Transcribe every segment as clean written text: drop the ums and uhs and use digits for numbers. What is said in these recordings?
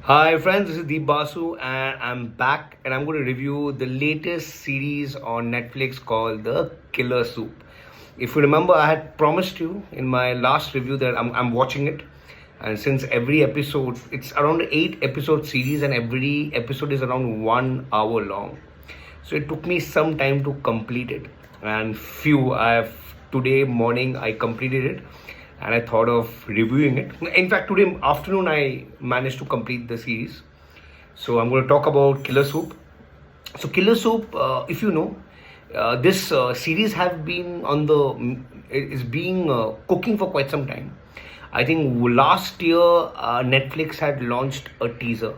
Hi friends, this is Deep Basu and I'm back and I'm going to review the latest series on Netflix called The Killer Soup. If you remember, I had promised you in my last review that I'm watching it, and since every episode, it's around 8 episode series and every episode is around 1 hour long. So it took me some time to complete it, and today morning I completed it and I thought of reviewing it. In fact, today afternoon I managed to complete the series. So I'm going to talk about Killer Soup. So Killer Soup, if you know, this series have been on the is being cooking for quite some time. I think last year Netflix had launched a teaser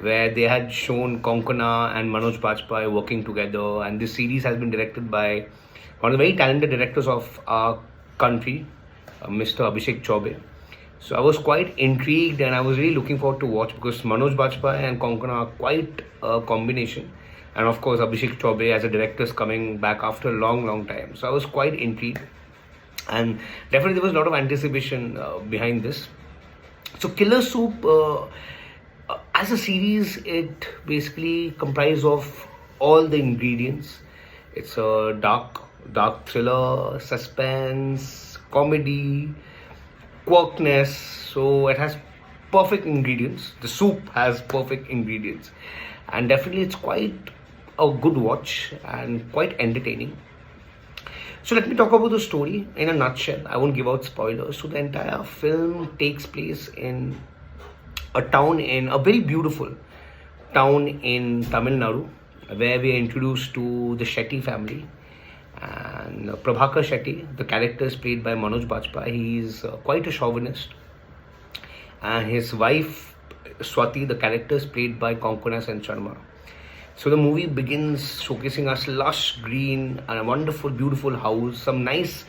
where they had shown Konkona and Manoj Bajpai working together, and this series has been directed by one of the very talented directors of our country, Mr. Abhishek Chaubey. So I was quite intrigued and I was really looking forward to watch because Manoj Bajpai and Konkona are quite a combination. And of course, Abhishek Chaubey as a director is coming back after a long time. So I was quite intrigued. And definitely there was a lot of anticipation behind this. So Killer Soup, as a series, it basically comprises of all the ingredients. It's a dark thriller, suspense, comedy, quirkiness. So it has perfect ingredients. The soup has perfect ingredients, and definitely it's quite a good watch and quite entertaining. So let me talk about the story in a nutshell. I won't give out spoilers. So the entire film takes place in a very beautiful town in Tamil Nadu, where we are introduced to the Shetty family. And Prabhakar Shetty, the character is played by Manoj Bajpai. He is quite a chauvinist. And his wife, Swati, the character is played by Konkona and Sharma. So the movie begins showcasing us lush green and a wonderful, beautiful house, some nice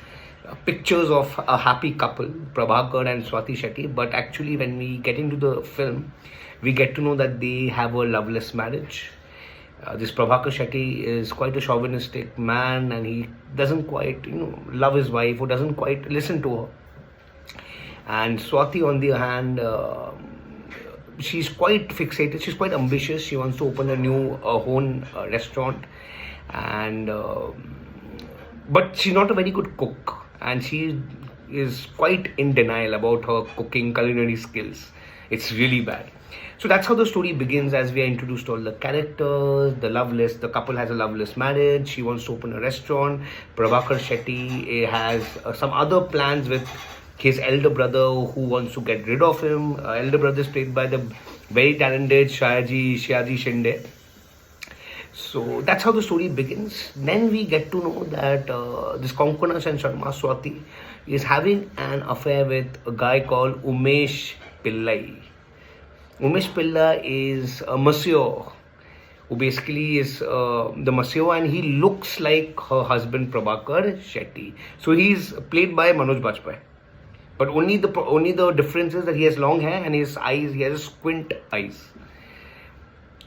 pictures of a happy couple, Prabhakar and Swati Shetty. But actually, when we get into the film, we get to know that they have a loveless marriage. This Prabhakar Shetty is quite a chauvinistic man and he doesn't quite, love his wife or doesn't quite listen to her. And Swati, on the other hand, she's quite fixated. She's quite ambitious. She wants to open a new own restaurant, and but she's not a very good cook, and she is quite in denial about her cooking culinary skills. It's really bad. So that's how the story begins, as we are introduced to all the characters. The couple has a loveless marriage. She wants to open a restaurant. Prabhakar Shetty has some other plans with his elder brother who wants to get rid of him. Elder brother is played by the very talented Shayaji Shinde. So that's how the story begins. Then we get to know that this Konkona and Sharma, Swati, is having an affair with a guy called Umesh Pillai. Umesh Pillai is a masseur who basically is the masseur, and he looks like her husband Prabhakar Shetty. So he's played by Manoj Bajpai. But only the difference is that he has long hair and his eyes, he has squint eyes.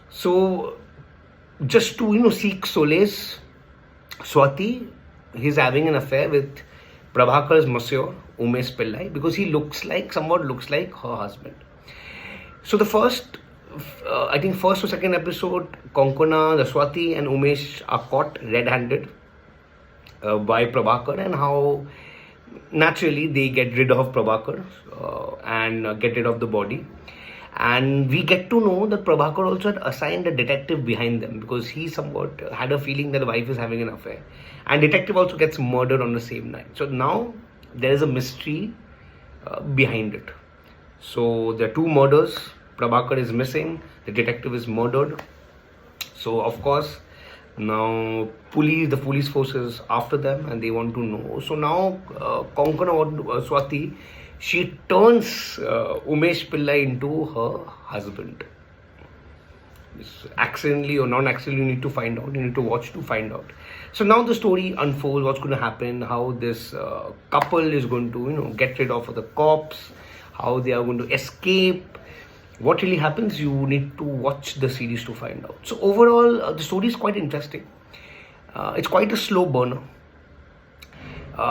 So just to seek solace, Swati, he's having an affair with Prabhakar's masseur Umesh Pillai because he somewhat looks like her husband. So the first or second episode, Konkona, the Swati and Umesh are caught red-handed by Prabhakar, and how naturally they get rid of Prabhakar and get rid of the body. And we get to know that Prabhakar also had assigned a detective behind them because he somewhat had a feeling that the wife is having an affair. And detective also gets murdered on the same night. So now there is a mystery behind it. So there are two murders. Prabhakar is missing. The detective is murdered. So of course, now the police force is after them and they want to know. So now Konkana Swati, she turns Umesh Pillai into her husband. Accidentally or non-accidentally, you need to find out. You need to watch to find out. So now the story unfolds. What's going to happen? How this couple is going to get rid of the cops. How they are going to escape. What really happens? You need to watch the series to find out. So overall, the story is quite interesting. It's quite a slow burner.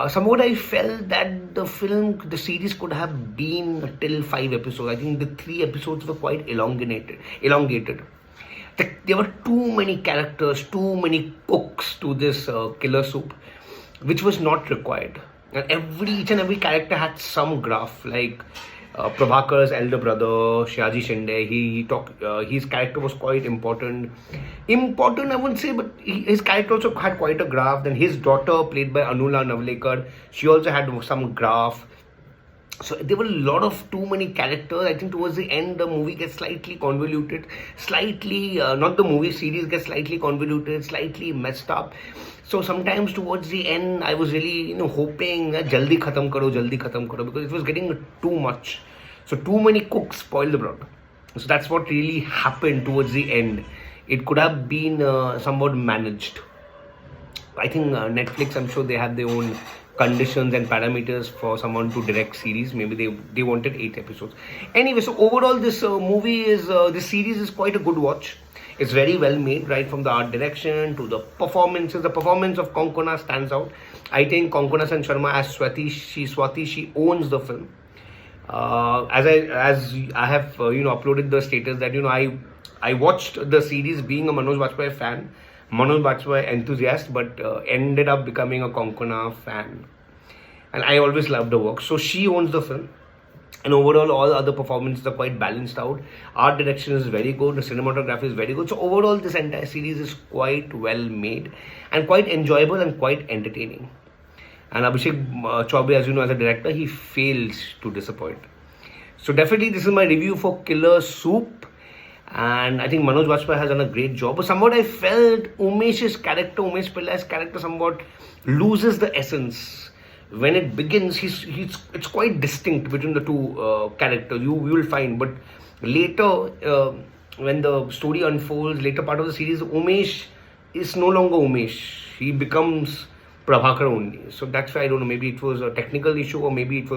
somewhat I felt that the series could have been till 5 episodes. I think the 3 episodes were quite elongated. There were too many characters, too many cooks to this killer soup, which was not required. And each and every character had some graph, like Prabhakar's elder brother, Shaji Shinde. His character was quite important. Important, I wouldn't say, but his character also had quite a graph. Then his daughter, played by Anula Navlekar, she also had some graph. So there were a lot of too many characters. I think towards the end, the movie gets slightly convoluted, not the movie series gets slightly convoluted, slightly messed up. So sometimes towards the end, I was really hoping jaldi khatam karo, because it was getting too much. So too many cooks spoiled the broth. So that's what really happened towards the end. It could have been somewhat managed. I think Netflix, I'm sure they have their own conditions and parameters for someone to direct series. Maybe they wanted 8 episodes. Anyway, so overall, this this series is quite a good watch. It's very well made, right from the art direction to the performances. The performance of Konkona stands out. I think Konkona and Sharma as Swati, she owns the film. As I have uploaded the status that I watched the series being a Manoj Bajpai fan, Manoj Bajpai enthusiast, but ended up becoming a Konkona fan. And I always loved her work. So she owns the film. And overall, all other performances are quite balanced out. Art direction is very good. The cinematography is very good. So overall, this entire series is quite well made and quite enjoyable and quite entertaining. And Abhishek Chaubey, as you know, as a director, he fails to disappoint. So definitely, this is my review for Killer Soup. And I think Manoj Bajpai has done a great job. But somewhat I felt Umesh Pillai's character somewhat loses the essence. When it begins, it's quite distinct between the two characters. You will find, but later when the story unfolds, later part of the series, Umesh is no longer Umesh. He becomes Prabhakar only. So that's why I don't know. Maybe it was a technical issue, or maybe it was